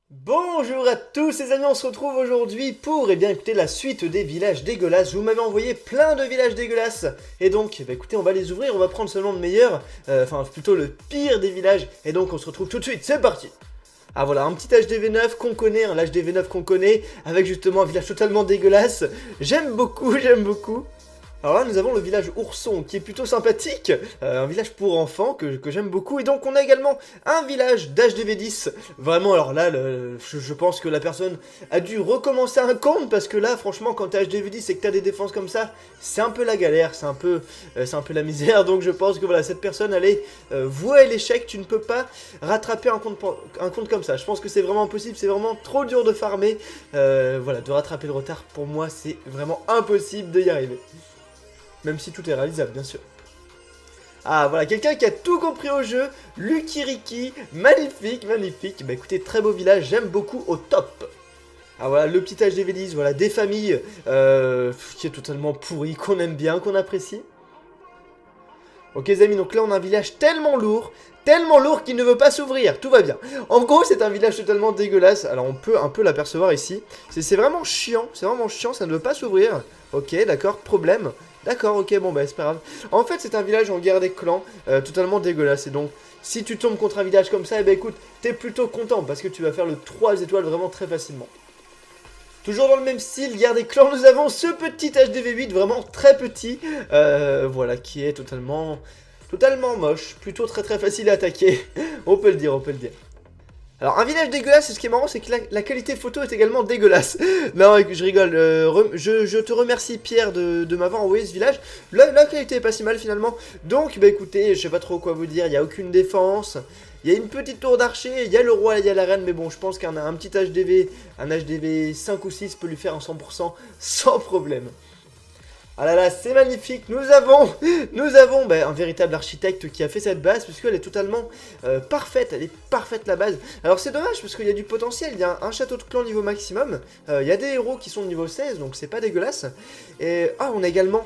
Bonjour à tous les amis, on se retrouve aujourd'hui pour écouter la suite des villages dégueulasses. Vous m'avez envoyé plein de villages dégueulasses et donc écoutez, on va les ouvrir, on va prendre seulement le meilleur, enfin plutôt le pire des villages et donc on se retrouve tout de suite, c'est parti. Ah voilà, un petit HDV9 qu'on connaît, un HDV9 qu'on connaît, avec justement un village totalement dégueulasse. J'aime beaucoup, j'aime beaucoup. Alors là, nous avons le village Ourson, qui est plutôt sympathique, un village pour enfants que j'aime beaucoup, et donc on a également un village d'HDV10, vraiment, alors là, je pense que la personne a dû recommencer un compte, parce que là, franchement, quand t'es HDV10 et que t'as des défenses comme ça, c'est un peu la galère, c'est un peu la misère, donc je pense que voilà, cette personne, elle est vouée à l'échec, tu ne peux pas rattraper un compte comme ça, je pense que c'est vraiment impossible, c'est vraiment trop dur de farmer, voilà, de rattraper le retard, pour moi, c'est vraiment impossible de y arriver. Même si tout est réalisable, bien sûr. Ah, voilà, quelqu'un qui a tout compris au jeu. Lucky Ricky, magnifique, magnifique. Bah écoutez, très beau village, j'aime beaucoup, au top. Ah voilà, le petit HDV10, voilà, des familles qui est totalement pourri, qu'on aime bien, qu'on apprécie. Ok les amis, donc là on a un village tellement lourd qu'il ne veut pas s'ouvrir, tout va bien. En gros c'est un village totalement dégueulasse, alors on peut un peu l'apercevoir ici. C'est vraiment chiant, ça ne veut pas s'ouvrir. Ok, d'accord, problème. D'accord, ok, bon bah c'est pas grave. En fait c'est un village en guerre des clans, totalement dégueulasse. Et donc si tu tombes contre un village comme ça, et bah écoute, t'es plutôt content parce que tu vas faire le 3 étoiles vraiment très facilement. Toujours dans le même style, guerre des clans, nous avons ce petit HDV8 vraiment très petit, voilà, qui est totalement moche, plutôt très facile à attaquer, on peut le dire, on peut le dire. Alors un village dégueulasse, et ce qui est marrant c'est que la qualité photo est également dégueulasse. Non, je rigole, je te remercie Pierre de m'avoir envoyé ce village. La qualité est pas si mal finalement. Donc bah écoutez, je sais pas trop quoi vous dire, il n'y a aucune défense. Il y a une petite tour d'archer, il y a le roi, il y a la reine, mais bon je pense qu'un petit HDV, un HDV 5 ou 6 peut lui faire un 100% sans problème. Ah là là, c'est magnifique, nous avons bah, un véritable architecte qui a fait cette base, puisqu'elle est totalement parfaite, elle est parfaite la base. Alors c'est dommage, parce qu'il y a du potentiel, il y a un château de clan niveau maximum, il y a des héros qui sont de niveau 16, donc c'est pas dégueulasse. Et on a également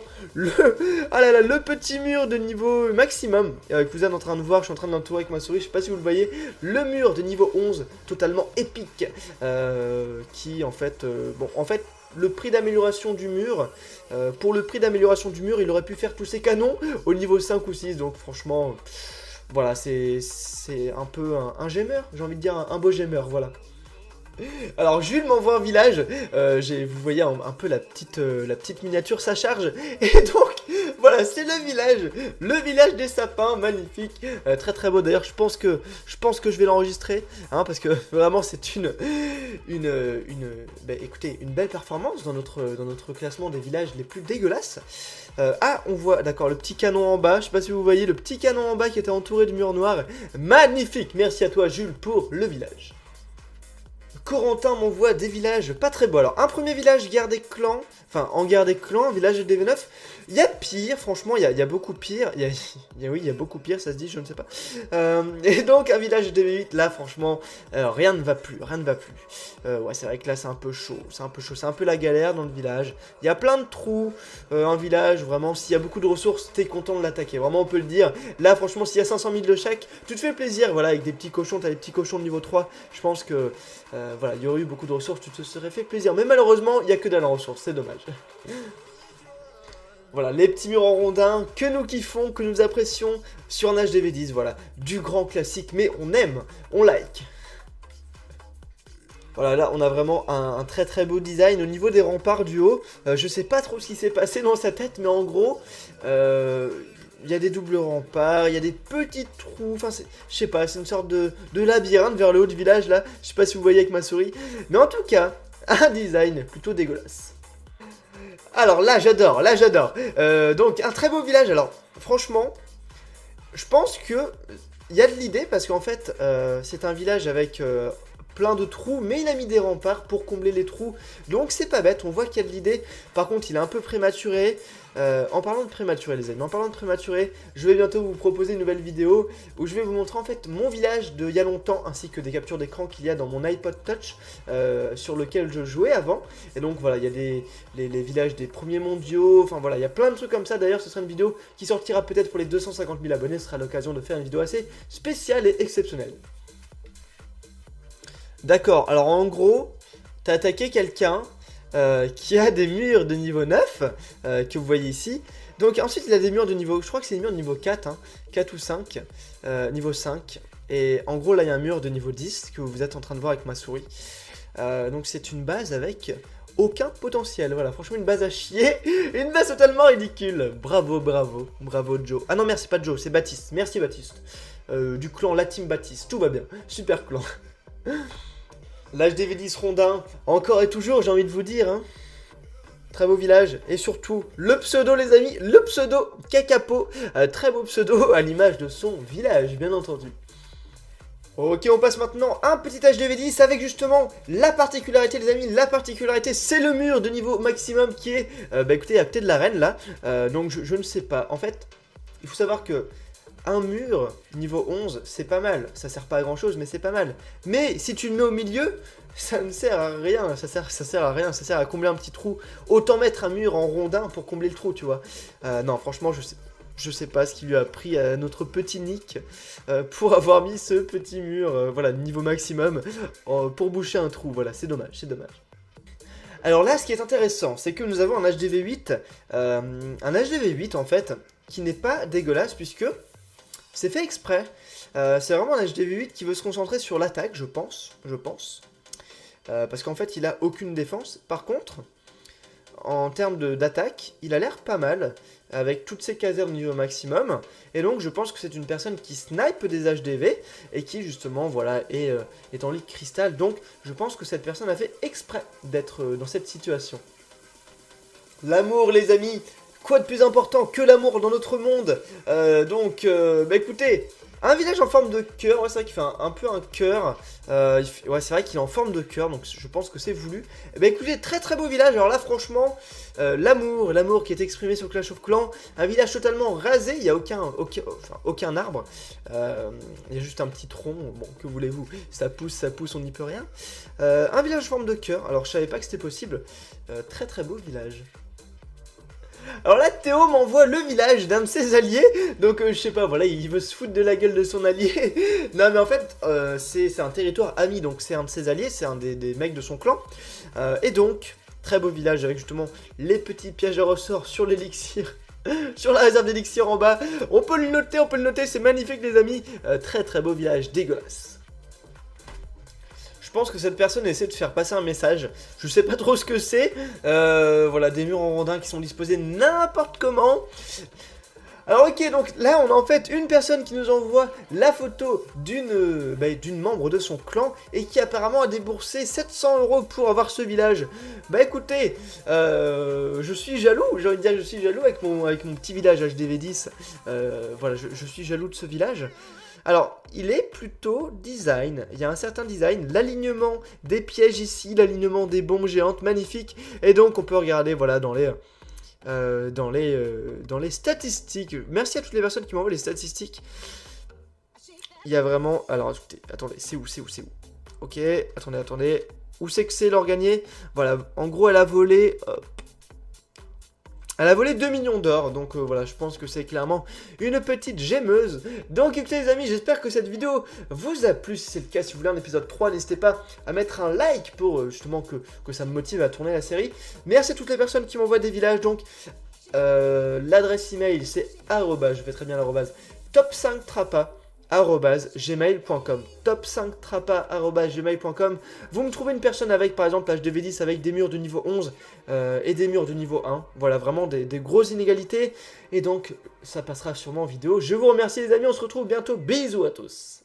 ah là là, le petit mur de niveau maximum, que vous êtes en train de voir, je suis en train de l'entourer avec ma souris, je sais pas si vous le voyez, le mur de niveau 11, totalement épique, qui en fait, bon en fait, le prix d'amélioration du mur, pour le prix d'amélioration du mur, il aurait pu faire tous ses canons au niveau 5 ou 6, donc franchement, voilà, c'est un peu un gemmer, j'ai envie de dire un beau gemmer, voilà. Alors Jules m'envoie un village, vous voyez un peu la petite miniature, ça charge, et donc voilà c'est le village des sapins, magnifique, très beau d'ailleurs, je pense que je vais l'enregistrer, hein, parce que vraiment c'est écoutez, une belle performance dans notre classement des villages les plus dégueulasses. On voit, d'accord, le petit canon en bas, je sais pas si vous voyez, le petit canon en bas qui était entouré de murs noirs, magnifique, merci à toi Jules pour le village. Corentin m'envoie des villages pas très beaux. Alors, un premier village guerre des clans, enfin, en guerre des clans, un village de DV9. Il y a pire, franchement, il y a beaucoup pire. Oui, il y a beaucoup pire, ça se dit, je ne sais pas. Et donc, un village de DV8, là, franchement, rien ne va plus, rien ne va plus. Ouais, c'est vrai que là, c'est un peu chaud, c'est un peu la galère dans le village. Il y a plein de trous, un village, vraiment, s'il y a beaucoup de ressources, t'es content de l'attaquer. Vraiment, on peut le dire. Là, franchement, s'il y a 500 000 de chaque, tu te fais plaisir, voilà, avec des petits cochons, t'as des petits cochons de niveau 3, je pense que... voilà, il y aurait eu beaucoup de ressources, tu te serais fait plaisir. Mais malheureusement, il n'y a que dalle en ressources, c'est dommage. Voilà, les petits murs en rondin que nous kiffons, que nous apprécions sur un HDV10, voilà. Du grand classique, mais on aime, on like. Voilà, là on a vraiment un très beau design au niveau des remparts du haut. Je sais pas trop ce qui s'est passé dans sa tête, mais en gros, il y a des doubles remparts, il y a des petits trous, enfin je sais pas, c'est une sorte de labyrinthe vers le haut du village là, je sais pas si vous voyez avec ma souris, mais en tout cas, un design plutôt dégueulasse. Alors là j'adore, donc un très beau village, alors franchement, je pense que il y a de l'idée parce qu'en fait c'est un village avec plein de trous, mais il a mis des remparts pour combler les trous, donc c'est pas bête, on voit qu'il y a de l'idée. Par contre il est un peu prématuré. En parlant de prématuré les amis, je vais bientôt vous proposer une nouvelle vidéo où je vais vous montrer en fait mon village d'il y a longtemps, ainsi que des captures d'écran qu'il y a dans mon iPod Touch sur lequel je jouais avant. Et donc voilà, il y a les villages des premiers mondiaux, enfin voilà, il y a plein de trucs comme ça. D'ailleurs ce sera une vidéo qui sortira peut-être pour les 250 000 abonnés, ce sera l'occasion de faire une vidéo assez spéciale et exceptionnelle. D'accord, alors en gros, t'as attaqué quelqu'un qui a des murs de niveau 9, que vous voyez ici. Donc ensuite il a des murs de niveau, je crois que c'est des murs de niveau 4, hein, 4 ou 5, niveau 5. Et en gros là il y a un mur de niveau 10 que vous êtes en train de voir avec ma souris. Donc c'est une base avec aucun potentiel, voilà, franchement une base à chier, une base totalement ridicule. Bravo, bravo, bravo Joe. Ah non merci, pas Joe, c'est Baptiste, merci Baptiste. Du clan, la team Baptiste, tout va bien, super clan. L'HDV10 Rondin, encore et toujours j'ai envie de vous dire, hein. Très beau village, et surtout le pseudo les amis, le pseudo Kakapo, très beau pseudo à l'image de son village bien entendu. Ok, on passe maintenant à un petit HDV10 avec justement la particularité les amis, la particularité c'est le mur de niveau maximum qui est, écoutez, à côté de l'arène là, donc je ne sais pas, en fait, il faut savoir que un mur niveau 11 c'est pas mal, ça sert pas à grand chose mais c'est pas mal, mais si tu le mets au milieu, ça ne sert à rien, ça sert à rien, ça sert à combler un petit trou, autant mettre un mur en rondin pour combler le trou tu vois, non franchement je sais pas ce qui lui a pris à notre petit Nick pour avoir mis ce petit mur, voilà, niveau maximum, pour boucher un trou, voilà, c'est dommage, c'est dommage. Alors là, ce qui est intéressant, c'est que nous avons un HDV8, en fait, qui n'est pas dégueulasse, puisque c'est fait exprès. C'est vraiment un HDV8 qui veut se concentrer sur l'attaque, je pense. Parce qu'en fait, il a aucune défense. Par contre, en termes d'attaque, il a l'air pas mal, avec toutes ses casernes niveau maximum, et donc je pense que c'est une personne qui snipe des HDV, et qui justement, voilà, est en ligue cristal, donc je pense que cette personne a fait exprès d'être dans cette situation. L'amour les amis, quoi de plus important que l'amour dans notre monde, écoutez, un village en forme de cœur, ouais, c'est vrai qu'il fait un peu un cœur, ouais c'est vrai qu'il est en forme de cœur, donc je pense que c'est voulu. Écoutez, très très beau village, alors là franchement, l'amour qui est exprimé sur Clash of Clans, un village totalement rasé, il n'y a aucun arbre, il y a juste un petit tronc, bon que voulez-vous, ça pousse, on n'y peut rien. Un village en forme de cœur, alors je savais pas que c'était possible, très très beau village. Alors là, Théo m'envoie le village d'un de ses alliés, donc je sais pas, voilà, il veut se foutre de la gueule de son allié. Non mais en fait, c'est un territoire ami, donc c'est un de ses alliés, c'est un des mecs de son clan. Et donc, très beau village avec justement les petits pièges à ressort sur l'élixir. Sur la réserve d'élixir en bas, on peut le noter, c'est magnifique les amis. Très très beau village, dégueulasse. Je pense que cette personne essaie de faire passer un message. Je sais pas trop ce que c'est. Voilà, des murs en rondin qui sont disposés n'importe comment. Alors ok, donc là on a en fait une personne qui nous envoie la photo d'une membre de son clan et qui apparemment a déboursé 700 € pour avoir ce village. Bah écoutez, je suis jaloux, j'ai envie de dire que je suis jaloux avec mon petit village HDV10. Voilà, je suis jaloux de ce village. Alors, il est plutôt design, il y a un certain design, l'alignement des pièges ici, l'alignement des bombes géantes, magnifique, et donc on peut regarder, voilà, dans les statistiques, merci à toutes les personnes qui m'envoient les statistiques, il y a vraiment, alors écoutez, attendez, c'est où, ok, attendez, où c'est que c'est l'or gagné, voilà, en gros elle a volé, elle a volé 2 millions d'or, donc voilà, je pense que c'est clairement une petite gémeuse. Donc écoutez les amis, j'espère que cette vidéo vous a plu. Si c'est le cas, si vous voulez un épisode 3, n'hésitez pas à mettre un like pour justement que ça me motive à tourner la série. Merci à toutes les personnes qui m'envoient des villages, donc l'adresse email c'est je fais très bien l'arrobase, top5trappa@gmail.com, top5trappa@gmail.com. Vous me trouvez une personne avec par exemple HDV10 avec des murs de niveau 11 et des murs de niveau 1, voilà vraiment des grosses inégalités, et donc ça passera sûrement en vidéo. Je vous remercie les amis, on se retrouve bientôt, bisous à tous.